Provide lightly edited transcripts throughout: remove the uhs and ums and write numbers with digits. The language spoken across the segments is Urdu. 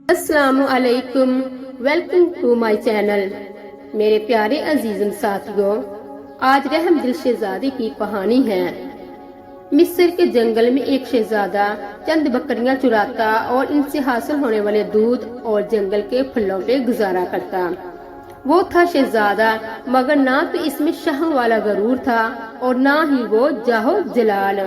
السلام علیکم، ویلکم ٹو مائی چینل۔ میرے پیارے عزیزم ساتھیوں، آج رحم دل شہزادے کی کہانی ہے۔ مصر کے جنگل میں ایک شہزادہ چند بکریاں چراتا اور ان سے حاصل ہونے والے دودھ اور جنگل کے پھلوں پہ گزارا کرتا۔ وہ تھا شہزادہ، مگر نہ تو اس میں شہم والا غرور تھا اور نہ ہی وہ جاہو جلال۔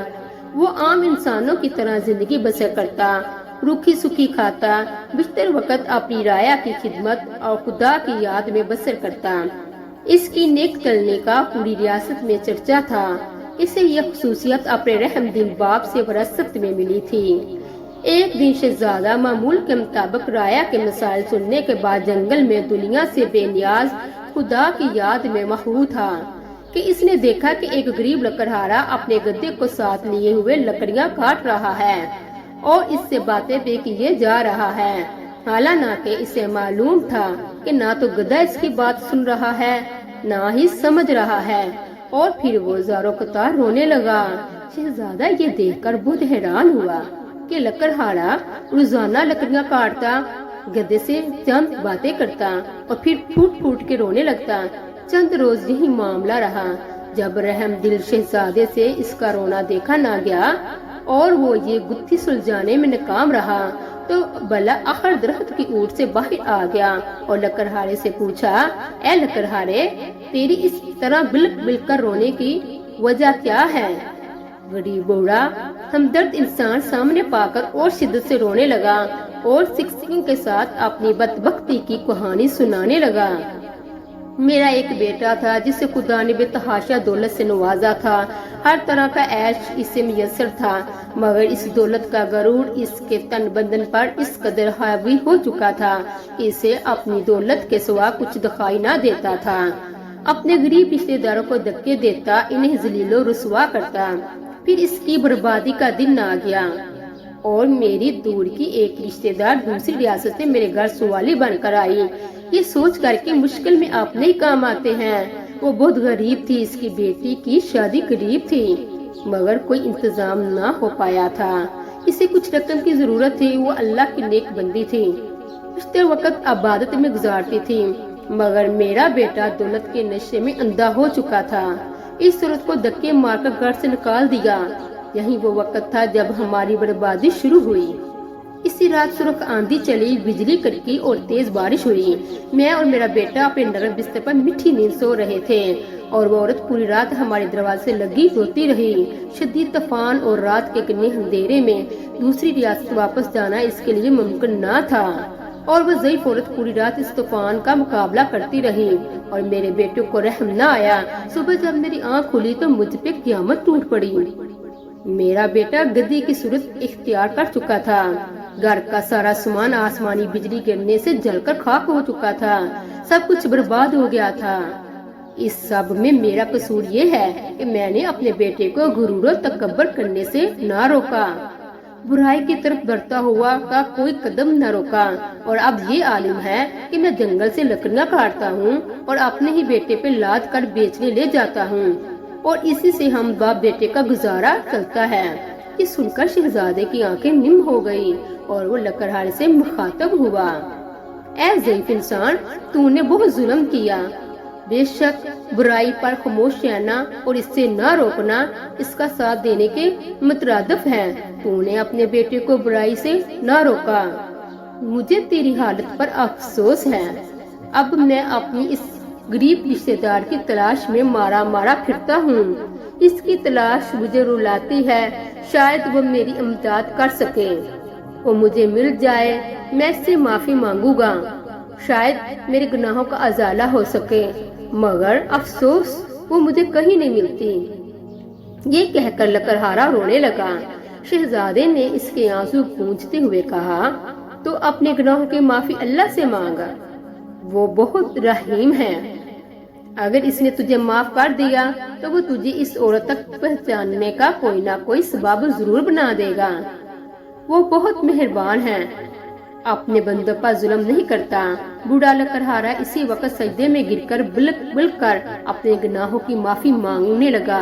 وہ عام انسانوں کی طرح زندگی بسر کرتا، روکھی سکھی کھاتا، بیشتر وقت اپنی رعایا کی خدمت اور خدا کی یاد میں بسر کرتا۔ اس کی نیک چلنے کا پوری ریاست میں چرچا تھا۔ اسے یہ خصوصیت اپنے رحم دل باپ سے وراثت میں ملی تھی۔ ایک دن شہزادہ معمول کے مطابق رعایا کے مسائل سننے کے بعد جنگل میں دنیا سے بے نیاز خدا کی یاد میں مخلوع تھا کہ اس نے دیکھا کہ ایک غریب لکڑہارا اپنے گدے کو ساتھ لیے ہوئے لکڑیاں کاٹ رہا ہے اور اس سے باتیں بھی کیے جا رہا ہے، حالانکہ اسے معلوم تھا کہ نہ تو گدھا اس کی بات سن رہا ہے نہ ہی سمجھ رہا ہے۔ اور پھر وہ زاروں قطار رونے لگا۔ شہزادہ یہ دیکھ کر بہت حیران ہوا کہ لکڑہارا روزانہ لکڑیاں کاٹتا، گدھے سے چند باتیں کرتا اور پھر پھوٹ پھوٹ کے رونے لگتا۔ چند روز یہی معاملہ رہا۔ جب رحم دل شہزادے سے اس کا رونا دیکھا نہ گیا اور وہ یہ گتھی سلجھانے میں ناکام رہا تو بلا آخر درخت کی اوٹ سے باہر آ گیا اور لکڑہارے سے پوچھا، اے لکڑہارے، تیری اس طرح بلک بلک کر رونے کی وجہ کیا ہے؟ غریب بوڑھا ہمدرد انسان سامنے پا کر اور شدت سے رونے لگا اور سکسیکوں کے ساتھ اپنی بدبختی کی کہانی سنانے لگا۔ میرا ایک بیٹا تھا جسے خدا نے بے تحاشا دولت سے نوازا تھا۔ ہر طرح کا عیش اسے میسر تھا، مگر اس دولت کا غرور اس کے تن بدن پر اس قدر حاوی ہو چکا تھا کہ اسے اپنی دولت کے سوا کچھ دکھائی نہ دیتا تھا۔ اپنے غریب رشتے داروں کو دھکے دیتا، انہیں ذلیل و رسوا کرتا۔ پھر اس کی بربادی کا دن آ گیا اور میری دور کی ایک رشتے دار دوسری ریاست سے میرے گھر سوالی بن کر آئی۔ یہ سوچ کر کے مشکل میں اپنے ہی کام آتے ہیں۔ وہ بہت غریب تھی، اس کی بیٹی کی شادی قریب تھی مگر کوئی انتظام نہ ہو پایا تھا۔ اسے کچھ رقم کی ضرورت تھی۔ وہ اللہ کی نیک بندی تھی، بیشتر وقت عبادت میں گزارتی تھی، مگر میرا بیٹا دولت کے نشے میں اندھا ہو چکا تھا۔ اس عورت کو دھکے مار کر گھر سے نکال دیا۔ یہی وہ وقت تھا جب ہماری بربادی شروع ہوئی۔ اسی رات سرخ آندھی چلی، بجلی کڑکی اور تیز بارش ہوئی۔ میں اور میرا بیٹا اپنے نرم بستر پر میٹھی نیند سو رہے تھے اور وہ عورت پوری رات ہمارے دروازے سے لگی روتی رہی۔ شدید طوفان اور رات کے گھنے اندھیرے میں دوسری ریاست واپس جانا اس کے لیے ممکن نہ تھا اور وہ ضعیف عورت پوری رات اس طوفان کا مقابلہ کرتی رہی اور میرے بیٹے کو رحم نہ آیا۔ صبح جب میری آنکھ کھلی تو مجھ پہ قیامت ٹوٹ پڑی۔ میرا بیٹا گدی کی صورت اختیار کر چکا تھا۔ گھر کا سارا سامان آسمانی بجلی گرنے سے جل کر خاک ہو چکا تھا۔ سب کچھ برباد ہو گیا تھا۔ اس سب میں میرا قصور یہ ہے کہ میں نے اپنے بیٹے کو غرور و تکبر کرنے سے نہ روکا، برائی کی طرف بڑھتا ہوا کا کوئی قدم نہ روکا، اور اب یہ عالم ہے کہ میں جنگل سے لکڑیاں کاٹتا ہوں اور اپنے ہی بیٹے پہ لاد کر بیچنے لے جاتا ہوں اور اسی سے ہم باپ بیٹے کا گزارا چلتا ہے۔ یہ سن کر شہزادے کی آنکھیں نم ہو گئی اور وہ لکڑہارے سے مخاطب ہوا، اے ضعیف انسان، تو نے بہت ظلم کیا۔ بے شک برائی پر خاموش رہنا اور اس سے نہ روکنا اس کا ساتھ دینے کے مترادف ہے۔ تو نے اپنے بیٹے کو برائی سے نہ روکا۔ مجھے تیری حالت پر افسوس ہے۔ اب میں اپنی اس غریب رشتے دار کی تلاش میں مارا مارا پھرتا ہوں۔ اس کی تلاش مجھے رلاتی ہے، شاید وہ میری امداد کر سکے۔ وہ مجھے مل جائے، میں اس سے معافی مانگوں گا، شاید میرے گناہوں کا ازالہ ہو سکے، مگر افسوس وہ مجھے کہیں نہیں ملتی۔ یہ کہہ کر لکڑہارا رونے لگا۔ شہزادے نے اس کے آنسو پونچھتے ہوئے کہا، تو اپنے گناہوں کی معافی اللہ سے مانگا، وہ بہت رحیم ہے۔ اگر اس نے تجھے معاف کر دیا تو وہ تجھے اس عورت تک پہچاننے کا کوئی نہ کوئی سبب ضرور بنا دے گا۔ وہ بہت مہربان ہے، اپنے بندوں پر ظلم نہیں کرتا۔ بوڑھا لکڑہارا اسی وقت سجدے میں گر کر بلک بلک کر اپنے گناہوں کی معافی مانگنے لگا۔